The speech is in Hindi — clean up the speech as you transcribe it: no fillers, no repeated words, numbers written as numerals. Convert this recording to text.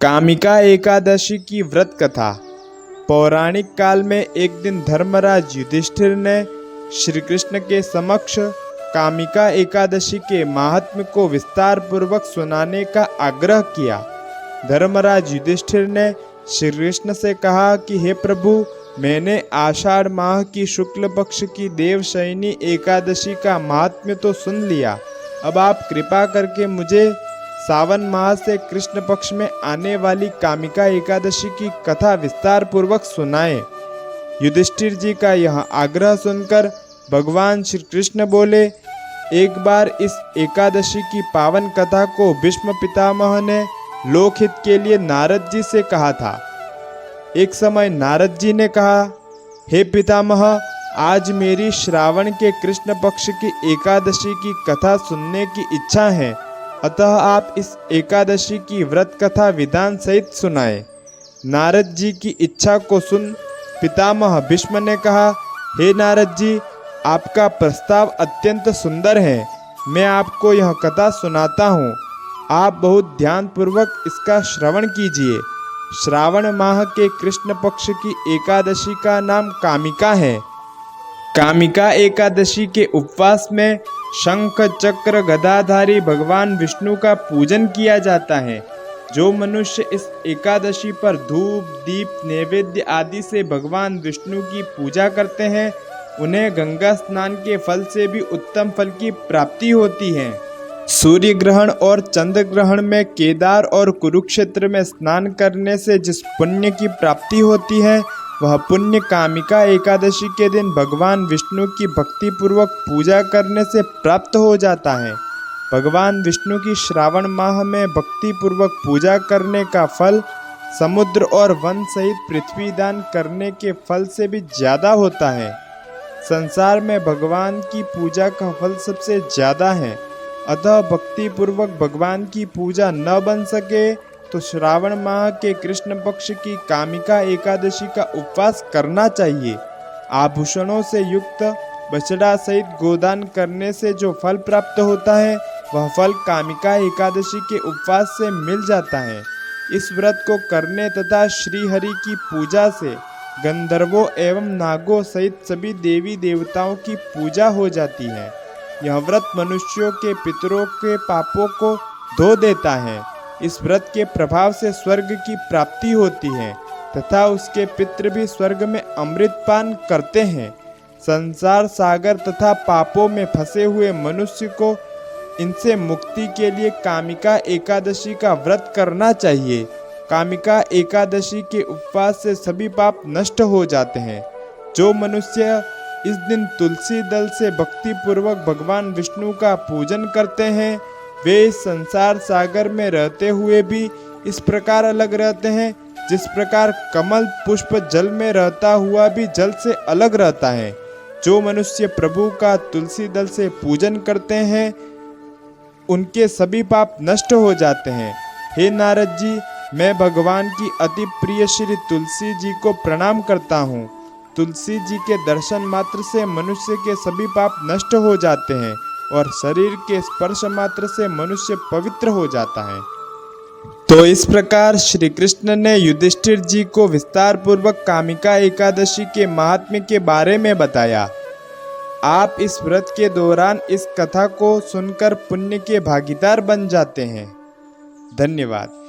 कामिका एकादशी की व्रत कथा। पौराणिक काल में एक दिन धर्मराज युधिष्ठिर ने श्री कृष्ण के समक्ष कामिका एकादशी के महात्म्य को विस्तार पूर्वक सुनाने का आग्रह किया। धर्मराज युधिष्ठिर ने श्री कृष्ण से कहा कि हे प्रभु, मैंने आषाढ़ माह की शुक्ल पक्ष की देवशयनी एकादशी का महात्म्य तो सुन लिया। अब आप कृपा करके मुझे सावन माह से कृष्ण पक्ष में आने वाली कामिका एकादशी की कथा विस्तार पूर्वक सुनाएं। युधिष्ठिर जी का यह आग्रह सुनकर भगवान श्री कृष्ण बोले, एक बार इस एकादशी की पावन कथा को भीष्म पितामह ने लोकहित के लिए नारद जी से कहा था। एक समय नारद जी ने कहा, हे पितामह, आज मेरी श्रावण के कृष्ण पक्ष की एकादशी की कथा सुनने की इच्छा है, अतः आप इस एकादशी की व्रत कथा विधान सहित सुनाएं। नारद जी की इच्छा को सुन पितामह भीष्म ने कहा, हे नारद जी, आपका प्रस्ताव अत्यंत सुंदर है। मैं आपको यह कथा सुनाता हूँ। आप बहुत ध्यानपूर्वक इसका श्रवण कीजिए। श्रावण माह के कृष्ण पक्ष की एकादशी का नाम कामिका है। कामिका एकादशी के उपवास में शंख चक्र गदाधारी भगवान विष्णु का पूजन किया जाता है। जो मनुष्य इस एकादशी पर धूप दीप नैवेद्य आदि से भगवान विष्णु की पूजा करते हैं, उन्हें गंगा स्नान के फल से भी उत्तम फल की प्राप्ति होती है। सूर्य ग्रहण और चंद्र ग्रहण में केदार और कुरुक्षेत्र में स्नान करने से जिस पुण्य की प्राप्ति होती है, वह पुण्य कामिका एकादशी के दिन भगवान विष्णु की भक्ति पूर्वक पूजा करने से प्राप्त हो जाता है। भगवान विष्णु की श्रावण माह में भक्ति पूर्वक पूजा करने का फल समुद्र और वन सहित पृथ्वी दान करने के फल से भी ज्यादा होता है। संसार में भगवान की पूजा का फल सबसे ज्यादा है, अतः भक्ति पूर्वक भगवान की पूजा न बन सके तो श्रावण माह के कृष्ण पक्ष की कामिका एकादशी का उपवास करना चाहिए। आभूषणों से युक्त बछड़ा सहित गोदान करने से जो फल प्राप्त होता है, वह फल कामिका एकादशी के उपवास से मिल जाता है। इस व्रत को करने तथा श्री हरि की पूजा से गंधर्वों एवं नागों सहित सभी देवी देवताओं की पूजा हो जाती है। यह व्रत मनुष्यों के पितरों के पापों को धो देता है। इस व्रत के प्रभाव से स्वर्ग की प्राप्ति होती है तथा उसके पितृ भी स्वर्ग में अमृत पान करते हैं। संसार सागर तथा पापों में फंसे हुए मनुष्य को इनसे मुक्ति के लिए कामिका एकादशी का व्रत करना चाहिए। कामिका एकादशी के उपवास से सभी पाप नष्ट हो जाते हैं। जो मनुष्य इस दिन तुलसी दल से भक्ति पूर्वक भगवान विष्णु का पूजन करते हैं, वे इस संसार सागर में रहते हुए भी इस प्रकार अलग रहते हैं जिस प्रकार कमल पुष्प जल में रहता हुआ भी जल से अलग रहता है। जो मनुष्य प्रभु का तुलसी दल से पूजन करते हैं, उनके सभी पाप नष्ट हो जाते हैं। हे नारद जी, मैं भगवान की अति प्रिय श्री तुलसी जी को प्रणाम करता हूँ। तुलसी जी के दर्शन मात्र से मनुष्य के सभी पाप नष्ट हो जाते हैं और शरीर के स्पर्श मात्र से मनुष्य पवित्र हो जाता है। तो इस प्रकार श्री कृष्ण ने युधिष्ठिर जी को विस्तार पूर्वक कामिका एकादशी के महात्म्य के बारे में बताया। आप इस व्रत के दौरान इस कथा को सुनकर पुण्य के भागीदार बन जाते हैं। धन्यवाद।